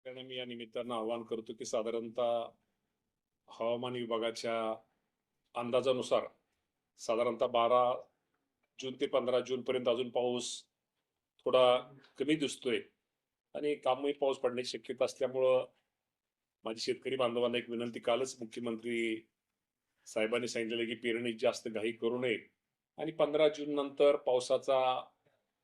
त्याने मी या निमित्तानं आवाहन करतो की साधारणतः हवामान विभागाच्या अंदाजानुसार साधारणतः 12 जून ते 15 जून पर्यंत अजून पाऊस थोडा कमी दिसतोय आणि कामही पाऊस पडण्याची शक्यता असल्यामुळं माझी शेतकरी बांधवांना एक विनंती, कालच मुख्यमंत्री साहेबांनी सांगितलेलं की पेरणी जास्त घाई करू नये आणि 15 जून नंतर पावसाचा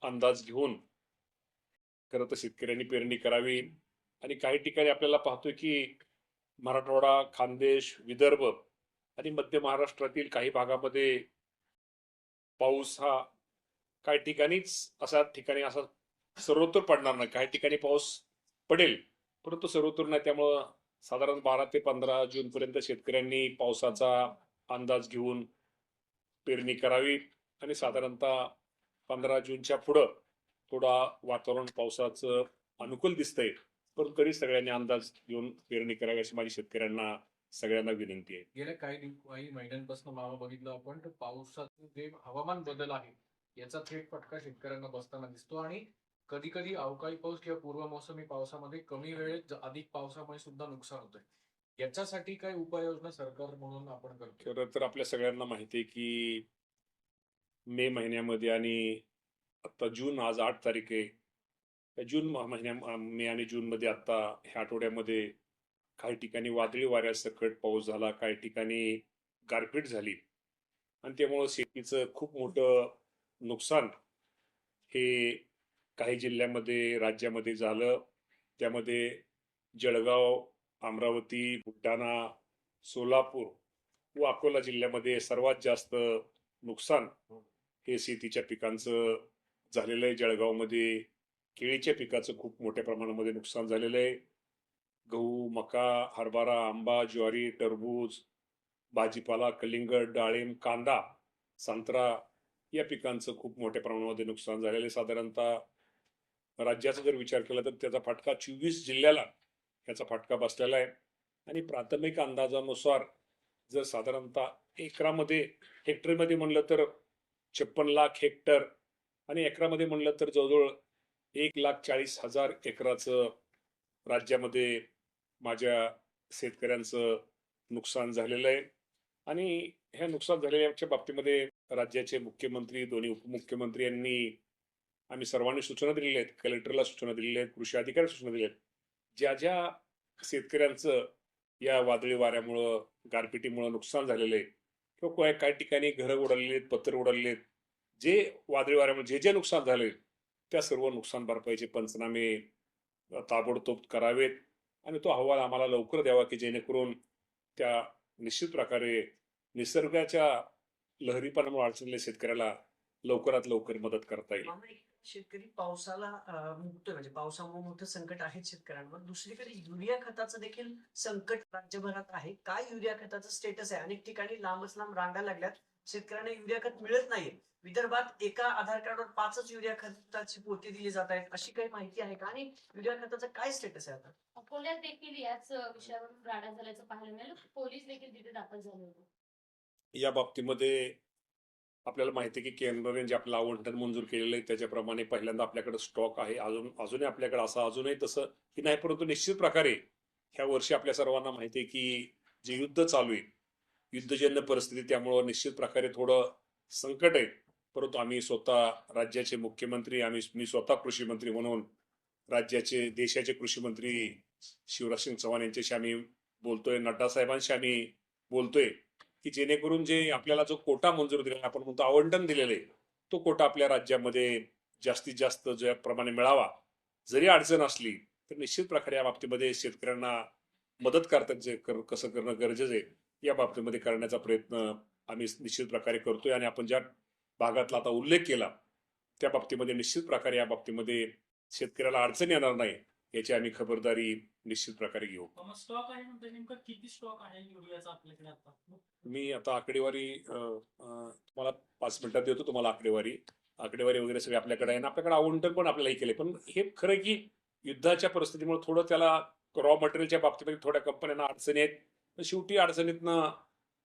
अंदाज घेऊन खरं तर शेतकऱ्यांनी पेरणी करावी. आणि काही ठिकाणी आपल्याला पाहतोय की मराठवाडा, खानदेश, विदर्भ आणि मध्य महाराष्ट्रातील काही भागामध्ये पाऊस हा काही ठिकाणीच अशा ठिकाणी असा सर्वत्र पडणार नाही. काही ठिकाणी पाऊस पडेल, परंतु सर्वत्र नाही. त्यामुळं साधारण 12 ते 15 जून पर्यंत शेतकऱ्यांनी पावसाचा अंदाज घेऊन पेरणी करावी आणि साधारणतः 15 जूनच्या पुढं थोडा वातावरण पावसाचं अनुकूल दिसतंय, पण तरी सगळ्यांनी अंदाज घेऊन पेरणी करावी अशी माझी शेतकऱ्यांना सगळ्यांना विनंती आहे. गेल्या काही महिन्यांपासून मामा बघितलं आपण तर पावसाचे जे हवामान बदल आहे याचा थेट फटका शेतकऱ्यांना बसताना दिसतो आणि कधी कधी अवकाळी पाऊस किंवा पूर्व मोसमी पावसामध्ये कमी वेळेत अधिक पावसामुळे सुद्धा नुकसान होतंय. याच्यासाठी काय उपाययोजना सरकार म्हणून आपण करतो? खरं तर आपल्या सगळ्यांना माहिती आहे की मे महिन्यामध्ये आणि आता जून, आज 8 तारीख आहे. या मे आणि जून मध्ये आता ह्या आठवड्यामध्ये काही ठिकाणी वादळी वाऱ्यासकट पाऊस झाला, काही ठिकाणी गारपीट झाली आणि त्यामुळं शेतीचं खूप मोठं नुकसान हे काही जिल्ह्यामध्ये राज्यामध्ये झालं. त्यामध्ये जळगाव, अमरावती, बुलढाणा, सोलापूर व अकोला जिल्ह्यामध्ये सर्वात जास्त नुकसान हे शेतीच्या पिकांचं झालेलं आहे. जळगावमध्ये केळीच्या पिकाचं खूप मोठ्या प्रमाणामध्ये नुकसान झालेलं आहे. गहू, मका, हरभरा, आंबा, ज्वारी, टरबूज, भाजीपाला, कलिंगड, डाळिंब, कांदा, संत्रा या पिकांचं खूप मोठ्या प्रमाणामध्ये नुकसान झालेलं आहे. साधारणतः राज्याचा जर विचार केला तर त्याचा फटका 24 जिल्ह्याला याचा फटका बसलेला आहे. आणि प्राथमिक अंदाजानुसार जर साधारणतः एकरामध्ये, हेक्टरमध्ये म्हणलं तर 56 लाख हेक्टर आणि एकरामध्ये म्हणलं तर जवळजवळ 1,40,000 एकराचं राज्यामध्ये माझ्या शेतकऱ्यांचं नुकसान झालेलं आहे. आणि ह्या नुकसान झालेल्याच्या बाबतीमध्ये राज्याचे मुख्यमंत्री, दोन्ही उपमुख्यमंत्री यांनी, आम्ही सर्वांनी सूचना दिलेल्या आहेत. कलेक्टरला सूचना दिलेल्या आहेत, कृषी अधिकारी सूचना दिलेल्या आहेत. ज्या ज्या शेतकऱ्यांचं या वादळी वाऱ्यामुळं, गारपिटीमुळं नुकसान झालेलं आहे किंवा काही ठिकाणी घरं उडालेली आहेत, पत्र उडालेले आहेत, जे वादळी वाऱ्यामुळे जे जे नुकसान झाले त्या सर्व नुकसान भरपाईचे पंचनामे ताबडतोब करावेत आणि तो अहवाल आम्हाला लवकर द्यावा की जेणेकरून त्या निश्चित प्रकारे निसर्गाच्या लहरीपणामुळे अडचणील्या शेतकऱ्याला लवकरात लवकर मदत करता येईल. शेतकरी पावसाला मुकतोय, म्हणजे पावसामुळे मोठं संकट आहे शेतकऱ्यांवर. दुसरीकडे युरिया खताचं देखील संकट राज्यभरात आहे. काय युरिया खताचं स्टेटस आहे? अनेक ठिकाणी लांबच लांब रांगा लागल्यात, शेतकऱ्यांना युरिया खत मिळत नाहीये. विदर्भात एका आधार कार्डवर 5च युरिया खताची पोती दिली जात आहेत, अशी काही माहिती आहे का? आणि युरिया खताचं काय स्टेटस आहे आता? अकोल्यात देखील याच विषयावरून राडा झाल्याचं पाहायला मिळालं. पोलीस देखील तिथे दाखल झाले होते. या बाबतीमध्ये आपल्याला माहिती आहे की केंद्राने जे आपलं आवंटन मंजूर केलेलं आहे त्याच्याप्रमाणे पहिल्यांदा आपल्याकडे स्टॉक आहे. अजूनही आपल्याकडे असं अजूनही तसं की नाही, परंतु निश्चित प्रकारे ह्या वर्षी आपल्या सर्वांना माहिती आहे की जे युद्ध चालू आहे, युद्धजन्य परिस्थिती, त्यामुळं निश्चित प्रकारे थोडं संकट आहे. परंतु आम्ही स्वतः राज्याचे मुख्यमंत्री, मी स्वतः कृषी मंत्री म्हणून राज्याचे, देशाचे कृषी मंत्री शिवराज चव्हाण यांच्याशी आम्ही बोलतोय, नड्डा साहेबांशी आम्ही बोलतोय की जेणेकरून जे आपल्याला जो कोटा मंजूर दिलेला, आपण म्हणतो आवंटन दिलेलं आहे, तो कोटा आपल्या राज्यामध्ये जास्तीत जास्त ज्याप्रमाणे मिळावा. जरी अडचण असली तर निश्चित प्रकारे या बाबतीमध्ये शेतकऱ्यांना मदत करतात, कसं करणं गरजेचं आहे या बाबतीमध्ये करण्याचा प्रयत्न आम्ही निश्चित प्रकारे करतोय. आणि आपण ज्या भागातला आता उल्लेख केला त्या बाबतीमध्ये निश्चित प्रकारे या बाबतीमध्ये शेतकऱ्याला अडचण येणार नाही याची आम्ही खबरदारी निश्चित प्रकारे घेऊ. स्टॉक आहे म्हणजे नेमकं किती स्टॉक आहे युरियाचा आपल्याकडे आता? मी आता आकडेवारी तुम्हाला 5 मिनिटात देतो. तुम्हाला आकडेवारी वगैरे सगळे आपल्याकडे आहे ना. आपल्याकडे आवंटन पण आपल्याला केले, पण हे खरं की युद्धाच्या परिस्थितीमुळे थोडं त्याला रॉ मटेरियलच्या बाबतीमध्ये थोड्या कंपन्यांना अडचणी आहेत. पण शेवटी अडचणीतनं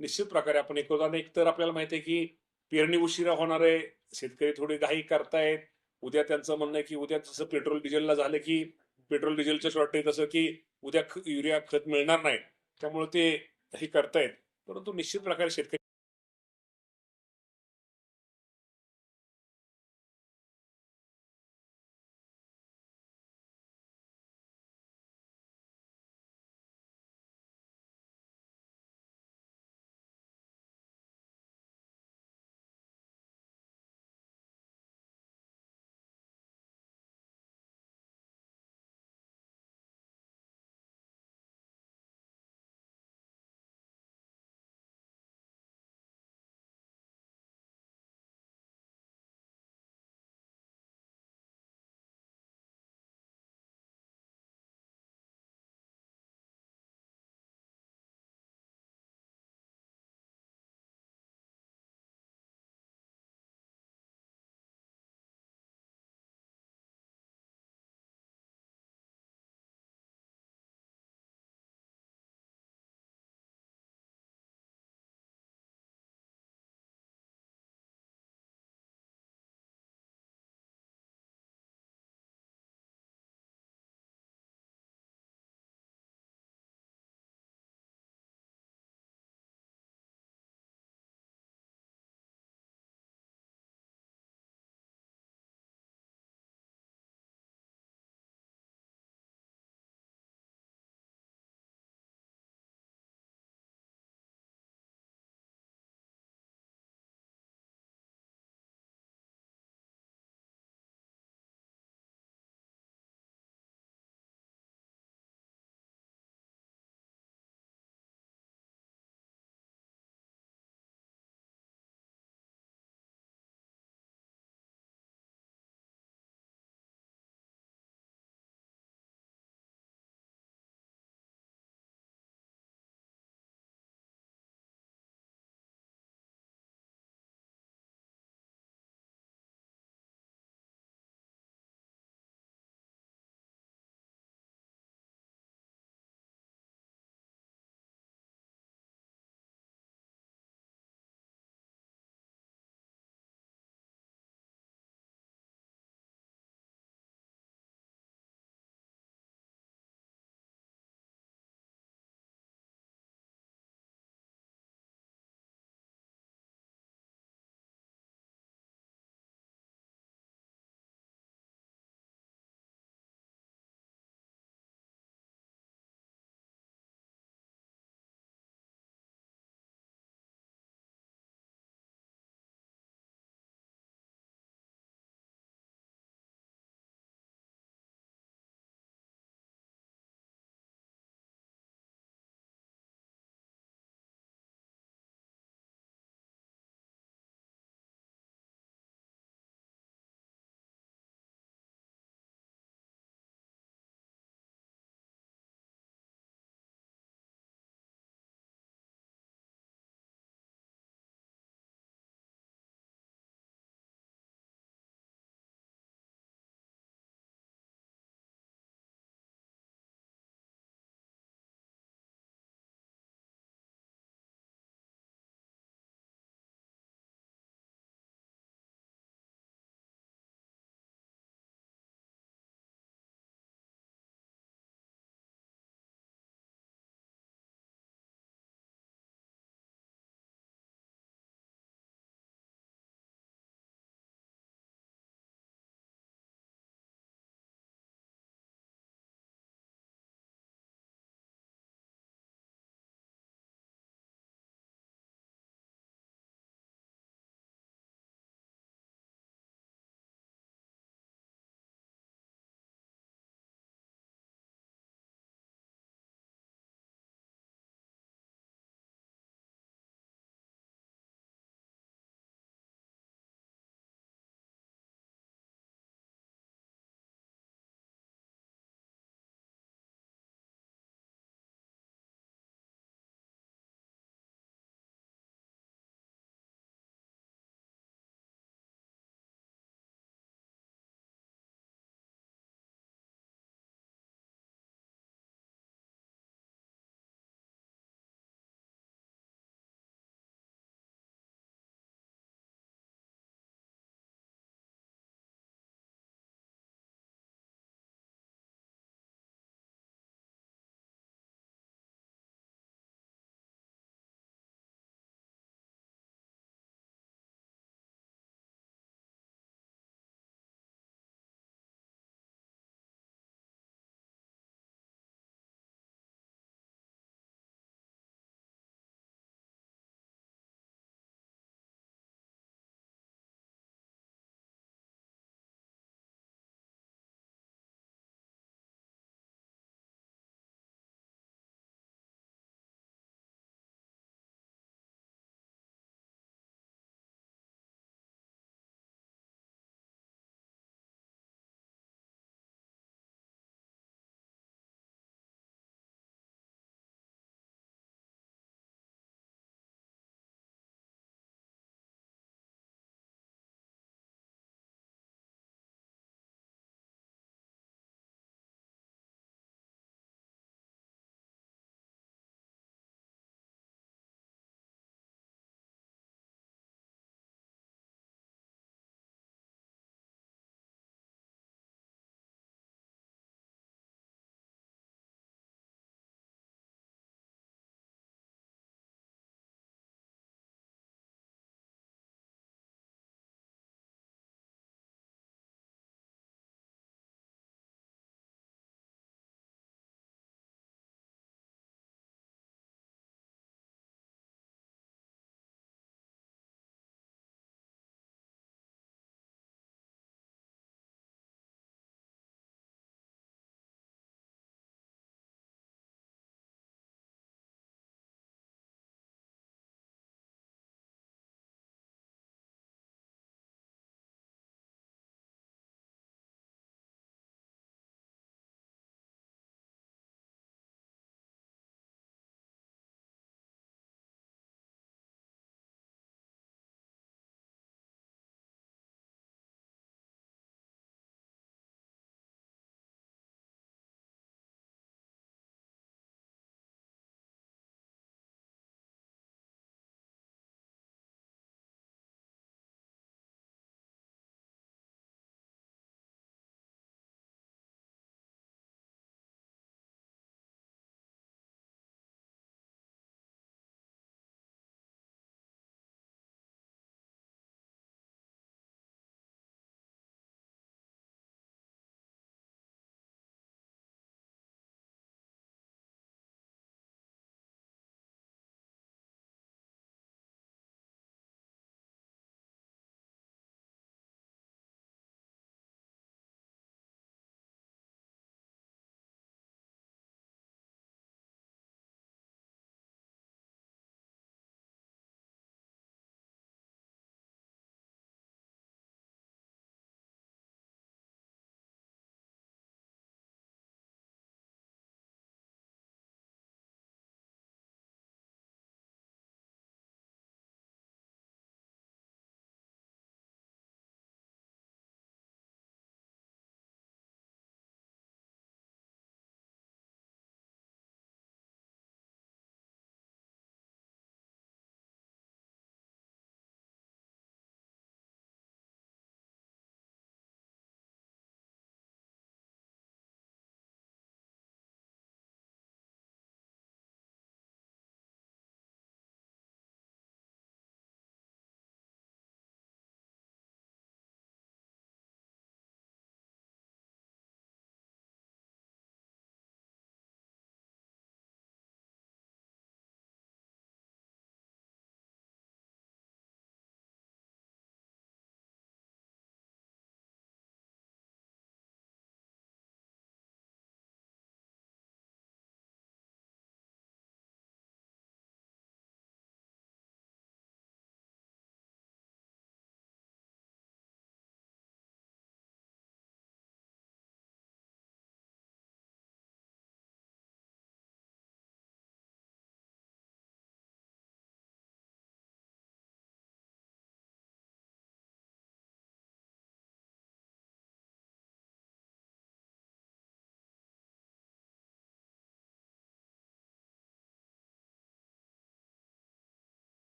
निश्चित प्रकारे आपण एक होता. एक तर आपल्याला माहिती आहे की पेरणी उशिरा होणार आहे, शेतकरी थोडी घाई करतायत. उद्या त्यांचं म्हणणं आहे की उद्या जसं पेट्रोल डिझेलला झालं की पेट्रोल डिझेलचं शॉर्टेज असं की उद्या युरिया खत मिळणार नाही त्यामुळे ते हे करतायत परंतु निश्चित प्रकारे शेतकरी